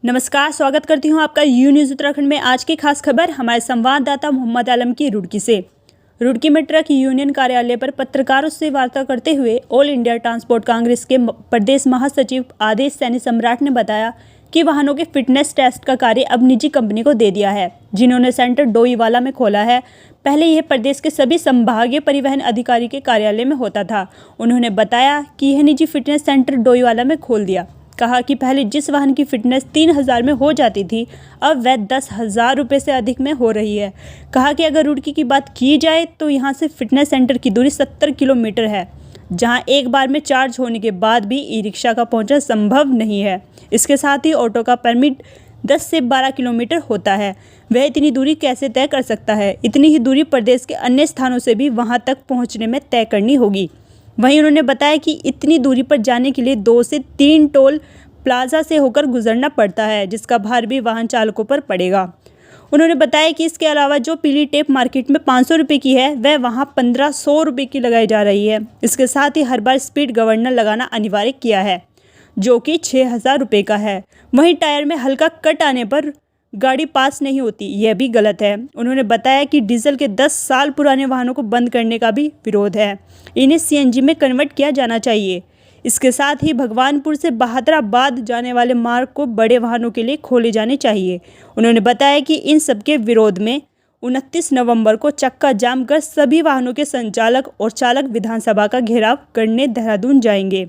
नमस्कार, स्वागत करती हूं आपका यू न्यूज़ उत्तराखंड में। आज की खास खबर हमारे संवाददाता मोहम्मद आलम की रुड़की से। रुड़की में ट्रक यूनियन कार्यालय पर पत्रकारों से वार्ता करते हुए ऑल इंडिया ट्रांसपोर्ट कांग्रेस के प्रदेश महासचिव आदेश सैनी सम्राट ने बताया कि वाहनों के फिटनेस टेस्ट का कार्य अब निजी कंपनी को दे दिया है, जिन्होंने सेंटर डोईवाला में खोला है। पहले यह प्रदेश के सभी संभागीय परिवहन अधिकारी के कार्यालय में होता था। उन्होंने बताया कि यह निजी फिटनेस सेंटर डोईवाला में खोल दिया। कहा कि पहले जिस वाहन की फिटनेस 3,000 में हो जाती थी, अब वह 10,000 रुपये से अधिक में हो रही है। कहा कि अगर रुड़की की बात की जाए तो यहाँ से फिटनेस सेंटर की दूरी 70 किलोमीटर है, जहाँ एक बार में चार्ज होने के बाद भी ई रिक्शा का पहुँचना संभव नहीं है। इसके साथ ही ऑटो का परमिट 10 से 12 किलोमीटर होता है। वह इतनी दूरी कैसे तय कर सकता है? इतनी ही दूरी प्रदेश के अन्य स्थानों से भी वहाँ तक पहुँचने में तय करनी होगी। वहीं उन्होंने बताया कि इतनी दूरी पर जाने के लिए 2 से 3 टोल प्लाजा से होकर गुजरना पड़ता है, जिसका भार भी वाहन चालकों पर पड़ेगा। उन्होंने बताया कि इसके अलावा जो पीली टेप मार्केट में 500 रुपये की है, वह वहां 1500 रुपये की लगाई जा रही है। इसके साथ ही हर बार स्पीड गवर्नर लगाना अनिवार्य किया है, जो कि 6,000 रुपये का है। वहीं टायर में हल्का कट आने पर गाड़ी पास नहीं होती, यह भी गलत है। उन्होंने बताया कि डीजल के 10 साल पुराने वाहनों को बंद करने का भी विरोध है। इन्हें सीएनजी में कन्वर्ट किया जाना चाहिए। इसके साथ ही भगवानपुर से बहादुराबाद जाने वाले मार्ग को बड़े वाहनों के लिए खोले जाने चाहिए। उन्होंने बताया कि इन सबके विरोध में 29 नवंबर को चक्का जाम कर सभी वाहनों के संचालक और चालक विधानसभा का घेराव करने देहरादून जाएंगे।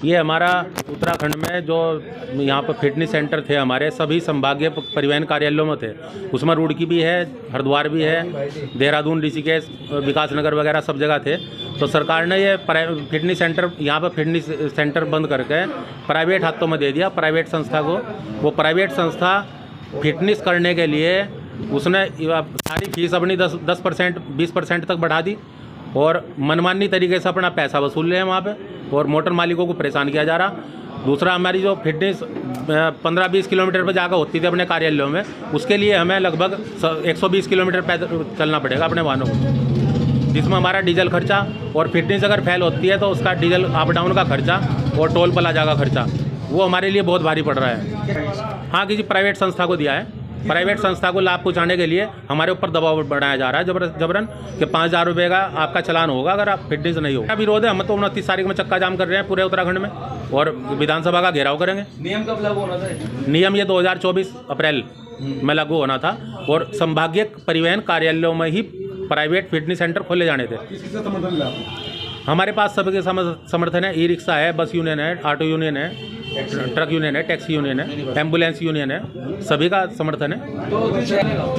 ये हमारा उत्तराखंड में जो यहाँ पर फिटनेस सेंटर थे, हमारे सभी संभागीय परिवहन कार्यालयों में थे। उसमें रुड़की भी है, हरिद्वार भी है, देहरादून, ऋषिकेश, विकासनगर वगैरह सब जगह थे। तो सरकार ने ये फिटनेस सेंटर, यहाँ पर फिटनेस सेंटर बंद करके प्राइवेट हाथों में दे दिया, प्राइवेट संस्था को। वो प्राइवेट संस्था फिटनेस करने के लिए उसने सारी फीस अपनी 10% 20% तक बढ़ा दी और मनमानी तरीके से अपना पैसा वसूल रहे हैं वहाँ पे, और मोटर मालिकों को परेशान किया जा रहा। दूसरा, हमारी जो फिटनेस 15-20 किलोमीटर पर जाकर होती थी अपने कार्यालयों में, उसके लिए हमें लगभग 120 किलोमीटर पैदल चलना पड़ेगा अपने वाहनों को, जिसमें हमारा डीजल खर्चा, और फिटनेस अगर फेल होती है तो उसका डीजल अप डाउन का खर्चा और टोल प्लाजा का खर्चा, वो हमारे लिए बहुत भारी पड़ रहा है। हाँ, किसी प्राइवेट संस्था को दिया है। प्राइवेट संस्था को लाभ पहुँचाने के लिए हमारे ऊपर दबाव बढ़ाया जा रहा है जबरन कि 5,000 रुपये का आपका चालान होगा अगर आप फिटनेस नहीं हो। विरोध है। हम तो 29 तारीख में चक्का जाम कर रहे हैं पूरे उत्तराखंड में, और विधानसभा का घेराव करेंगे। नियम कब लागू होना था? नियम ये 2024 अप्रैल में लागू होना था, और संभागीय परिवहन कार्यालयों में ही प्राइवेट फिटनेस सेंटर खोले जाने थे। किससे समर्थन मिला आपको? हमारे पास सबके समर्थन है। ई रिक्शा है, बस यूनियन है, ऑटो यूनियन है, ट्रक यूनियन है, टैक्सी यूनियन है, एम्बुलेंस यूनियन है, सभी का समर्थन है।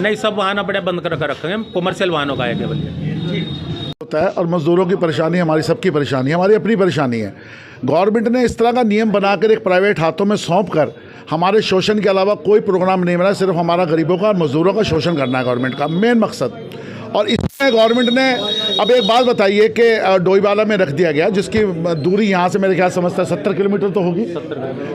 नहीं, सब वाहन अपने बंद कर रखेंगे, कमर्शियल वाहनों का है केवल ये होता है। और मज़दूरों की परेशानी हमारी सबकी परेशानी है, हमारी अपनी परेशानी है। गवर्नमेंट ने इस तरह का नियम बनाकर एक प्राइवेट हाथों में सौंप कर हमारे शोषण के अलावा कोई प्रोग्राम नहीं बना, सिर्फ हमारा गरीबों का और मज़दूरों का शोषण करना है गवर्नमेंट का मेन मकसद। और इसमें गवर्नमेंट ने अब एक बात बताइए कि डोईवाला में रख दिया गया, जिसकी दूरी यहाँ से मेरे ख्याल समझता है 70 किलोमीटर तो होगी,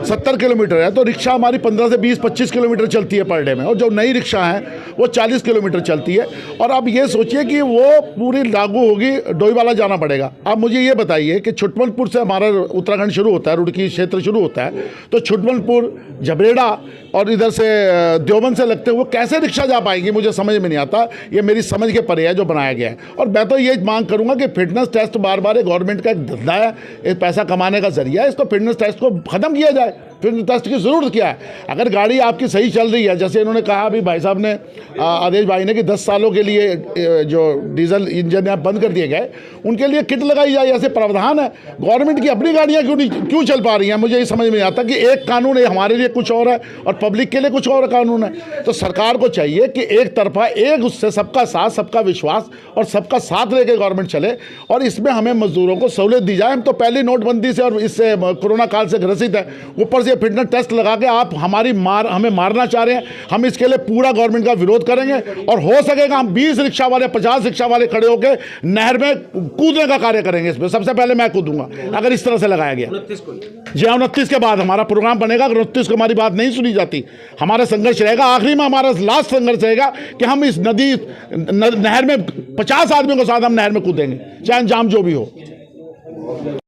70 किलोमीटर है। तो रिक्शा हमारी 15 से 20-25 किलोमीटर चलती है पर डे में, और जो नई रिक्शा है वो 40 किलोमीटर चलती है। और अब ये सोचिए कि वो पूरी लागू होगी, डोईवाला जाना पड़ेगा। अब मुझे ये बताइए कि छुटमलपुर से हमारा उत्तराखंड शुरू होता है, रुड़की क्षेत्र शुरू होता है, तो छुटमलपुर, झबरेड़ा और इधर से देवबंद से लगते हुए कैसे रिक्शा जा पाएंगी, मुझे समझ में नहीं आता। ये मेरी समझ के परे है जो बनाया गया है। और मैं तो ये मांग करूंगा कि फिटनेस टेस्ट बार बार गवर्नमेंट का एक धंधा है, एक पैसा कमाने का जरिया है, इसको फिटनेस टेस्ट को खत्म किया जाए। फिटनेस टेस्ट की ज़रूरत क्या है? अगर गाड़ी आपकी सही चल रही है, जैसे इन्होंने कहा अभी भाई साहब ने, आदेश भाई ने, कि 10 सालों के लिए जो डीजल इंजन यहाँ बंद कर दिए गए, उनके लिए किट लगाई जाए, ऐसे प्रावधान है। गवर्नमेंट की अपनी गाड़ियाँ क्यों चल पा रही हैं? मुझे ये समझ में नहीं आता कि एक कानून है हमारे लिए कुछ और है और पब्लिक के लिए कुछ और कानून है। तो सरकार को चाहिए कि एक तरफा उससे सबका साथ, सबका विश्वास और सबका साथ लेकर गवर्नमेंट चले, और इसमें हमें मजदूरों को सहूलियत दी जाए। हम तो पहली नोटबंदी से और इससे कोरोना काल से ग्रसित है, ऊपर से फिटनेस टेस्ट लगा के आप हमें मारना चाह रहे हैं। हम इसके लिए पूरा गवर्नमेंट का विरोध करेंगे, और हो सकेगा हम 20 रिक्शा वाले, 50 रिक्शा वाले खड़े होकर नहर में कूदने का कार्य करेंगे। इसमें सबसे पहले मैं कूदूंगा अगर इस तरह से लगाया गया। 29 के बाद हमारा प्रोग्राम बनेगा। अगर 29 को हमारी बात नहीं सुनी जाती, हमारा संघर्ष रहेगा। आखिरी में हमारा लास्ट संघर्ष रहेगा कि हम इस नहर में 50 आदमियों के साथ हम नहर में कूदेंगे, चाहे अंजाम जो भी हो।